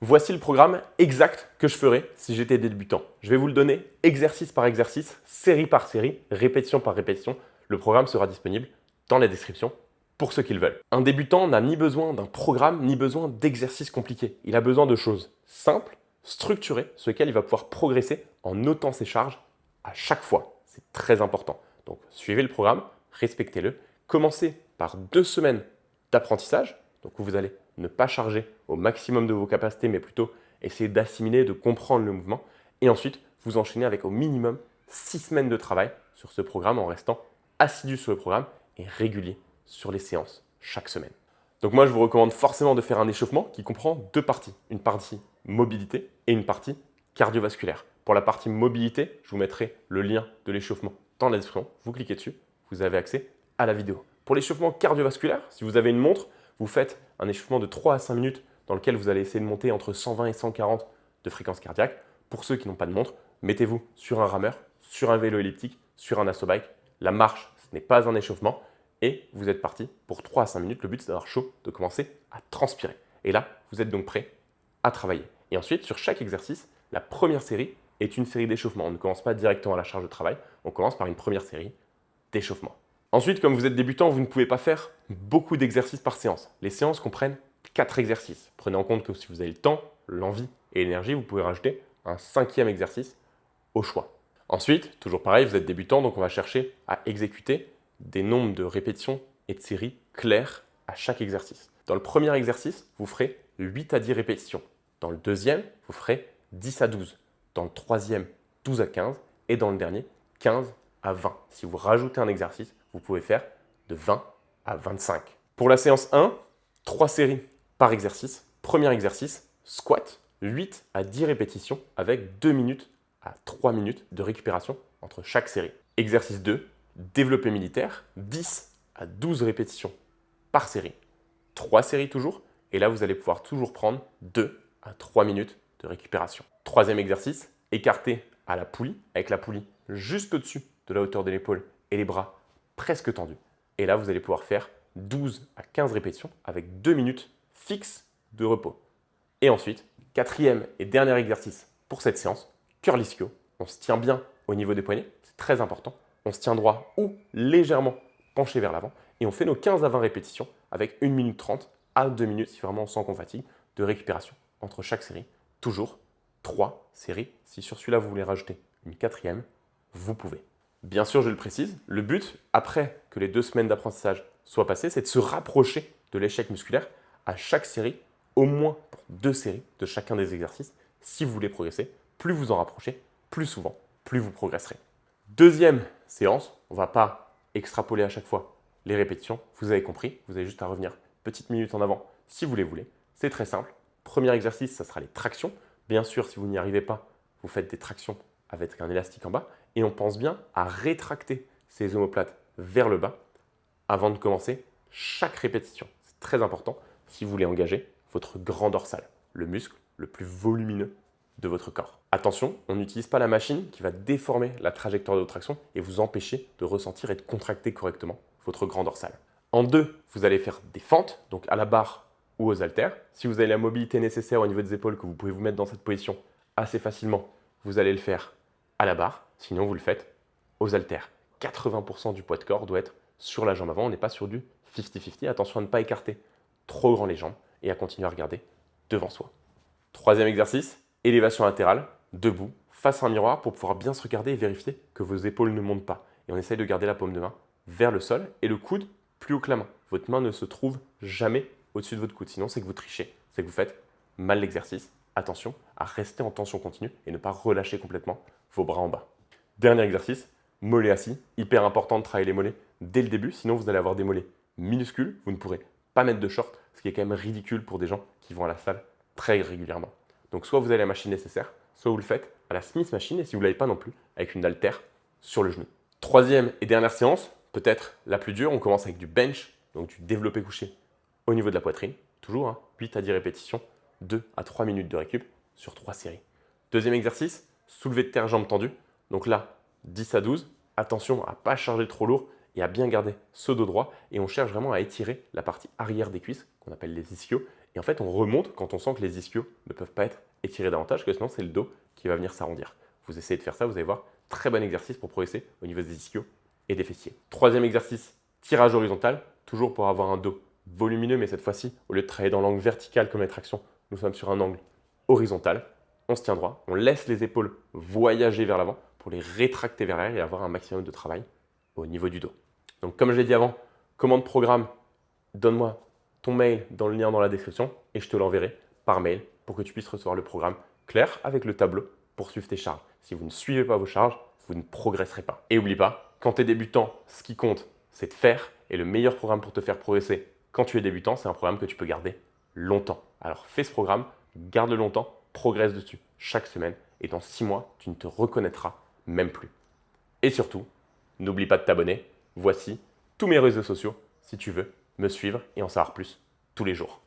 Voici le programme exact que je ferais si j'étais débutant. Je vais vous le donner exercice par exercice, série par série, répétition par répétition. Le programme sera disponible dans la description pour ceux qui le veulent. Un débutant n'a ni besoin d'un programme, ni besoin d'exercices compliqués. Il a besoin de choses simples, structurées, sur lesquelles il va pouvoir progresser en notant ses charges à chaque fois. C'est très important. Donc suivez le programme, respectez-le. Commencez par 2 semaines d'apprentissage, donc où vous allez ne pas charger au maximum de vos capacités, mais plutôt essayer d'assimiler, de comprendre le mouvement. Et ensuite, vous enchaînez avec au minimum 6 semaines de travail sur ce programme en restant assidu sur le programme et régulier sur les séances chaque semaine. Donc moi, je vous recommande forcément de faire un échauffement qui comprend 2 parties. Une partie mobilité et une partie cardiovasculaire. Pour la partie mobilité, je vous mettrai le lien de l'échauffement dans la description. Vous cliquez dessus, vous avez accès à la vidéo. Pour l'échauffement cardiovasculaire, si vous avez une montre, vous faites un échauffement de 3 à 5 minutes dans lequel vous allez essayer de monter entre 120 et 140 de fréquence cardiaque. Pour ceux qui n'ont pas de montre, mettez-vous sur un rameur, sur un vélo elliptique, sur un assobike. La marche, ce n'est pas un échauffement. Et vous êtes parti pour 3 à 5 minutes. Le but, c'est d'avoir chaud, de commencer à transpirer. Et là, vous êtes donc prêt à travailler. Et ensuite, sur chaque exercice, la première série est une série d'échauffement. On ne commence pas directement à la charge de travail. On commence par une première série d'échauffement. Ensuite, comme vous êtes débutant, vous ne pouvez pas faire beaucoup d'exercices par séance. Les séances comprennent 4 exercices. Prenez en compte que si vous avez le temps, l'envie et l'énergie, vous pouvez rajouter un 5e exercice au choix. Ensuite, toujours pareil, vous êtes débutant, donc on va chercher à exécuter des nombres de répétitions et de séries clairs à chaque exercice. Dans le premier exercice, vous ferez 8 à 10 répétitions. Dans le deuxième, vous ferez 10 à 12. Dans le troisième, 12 à 15. Et dans le dernier, 15 à 20. Si vous rajoutez un exercice, vous pouvez faire de 20 à 25. Pour la séance 1, 3 séries par exercice. Premier exercice, squat, 8 à 10 répétitions avec 2 minutes à 3 minutes de récupération entre chaque série. Exercice 2, développé militaire, 10 à 12 répétitions par série. 3 séries toujours. Et là, vous allez pouvoir toujours prendre 2 à 3 minutes de récupération. Troisième exercice, écarté à la poulie, avec la poulie juste au-dessus de la hauteur de l'épaule et les bras presque tendus. Et là, vous allez pouvoir faire 12 à 15 répétitions avec 2 minutes fixes de repos. Et ensuite, quatrième et dernier exercice pour cette séance, curl ischio. On se tient bien au niveau des poignets, c'est très important. On se tient droit ou légèrement penché vers l'avant. Et on fait nos 15 à 20 répétitions avec 1 minute 30 à 2 minutes, si vraiment on sent qu'on fatigue, de récupération entre chaque série. Toujours 3 séries. Si sur celui-là, vous voulez rajouter une quatrième, vous pouvez. Bien sûr, je le précise, le but, après que les 2 semaines d'apprentissage soient passées, c'est de se rapprocher de l'échec musculaire à chaque série, au moins pour 2 séries de chacun des exercices. Si vous voulez progresser, plus vous en rapprochez, plus souvent, plus vous progresserez. Deuxième séance, on ne va pas extrapoler à chaque fois les répétitions, vous avez compris, vous avez juste à revenir petite minute en avant si vous les voulez. C'est très simple. Premier exercice, ça sera les tractions. Bien sûr, si vous n'y arrivez pas, vous faites des tractions avec un élastique en bas et on pense bien à rétracter ces omoplates vers le bas avant de commencer chaque répétition. C'est très important si vous voulez engager votre grand dorsal, le muscle le plus volumineux de votre corps. Attention, on n'utilise pas la machine qui va déformer la trajectoire de votre action et vous empêcher de ressentir et de contracter correctement votre grand dorsal. En 2, vous allez faire des fentes, donc à la barre ou aux haltères. Si vous avez la mobilité nécessaire au niveau des épaules, que vous pouvez vous mettre dans cette position assez facilement, vous allez le faire à la barre. Sinon, vous le faites aux haltères. 80% du poids de corps doit être sur la jambe avant. On n'est pas sur du 50-50. Attention à ne pas écarter trop grand les jambes et à continuer à regarder devant soi. Troisième exercice, élévation latérale, debout, face à un miroir pour pouvoir bien se regarder et vérifier que vos épaules ne montent pas. Et on essaye de garder la paume de main vers le sol et le coude plus haut que la main. Votre main ne se trouve jamais au-dessus de votre coude. Sinon, c'est que vous trichez, c'est que vous faites mal l'exercice. Attention à rester en tension continue et ne pas relâcher complètement vos bras en bas. Dernier exercice, mollet assis. Hyper important de travailler les mollets dès le début, sinon vous allez avoir des mollets minuscules. Vous ne pourrez pas mettre de short, ce qui est quand même ridicule pour des gens qui vont à la salle très régulièrement. Donc soit vous avez la machine nécessaire, soit vous le faites à la Smith Machine et si vous ne l'avez pas non plus, avec une haltère sur le genou. Troisième et dernière séance, peut-être la plus dure, on commence avec du bench, donc du développé couché au niveau de la poitrine. Toujours 8 à 10 répétitions, 2 à 3 minutes de récup sur 3 séries. Deuxième exercice, soulevé de terre, jambes tendues. Donc là, 10 à 12. Attention à ne pas charger trop lourd et à bien garder ce dos droit. Et on cherche vraiment à étirer la partie arrière des cuisses, qu'on appelle les ischios, Et en fait, on remonte quand on sent que les ischios ne peuvent pas être étirés davantage, que sinon c'est le dos qui va venir s'arrondir. Vous essayez de faire ça, vous allez voir, très bon exercice pour progresser au niveau des ischios et des fessiers. Troisième exercice, tirage horizontal, toujours pour avoir un dos volumineux, mais cette fois-ci, au lieu de travailler dans l'angle vertical comme la traction, nous sommes sur un angle horizontal. On se tient droit, on laisse les épaules voyager vers l'avant pour les rétracter vers l'arrière et avoir un maximum de travail au niveau du dos. Donc comme je l'ai dit avant, commande programme, donne-moi ton mail dans le lien dans la description et je te l'enverrai par mail pour que tu puisses recevoir le programme clair avec le tableau pour suivre tes charges. Si vous ne suivez pas vos charges, vous ne progresserez pas. Et n'oublie pas, quand tu es débutant, ce qui compte, c'est de faire. Et le meilleur programme pour te faire progresser quand tu es débutant, c'est un programme que tu peux garder longtemps. Alors fais ce programme, garde-le longtemps, progresse dessus chaque semaine et dans 6 mois, tu ne te reconnaîtras même plus. Et surtout, n'oublie pas de t'abonner. Voici tous mes réseaux sociaux si tu veux me suivre et en savoir plus tous les jours.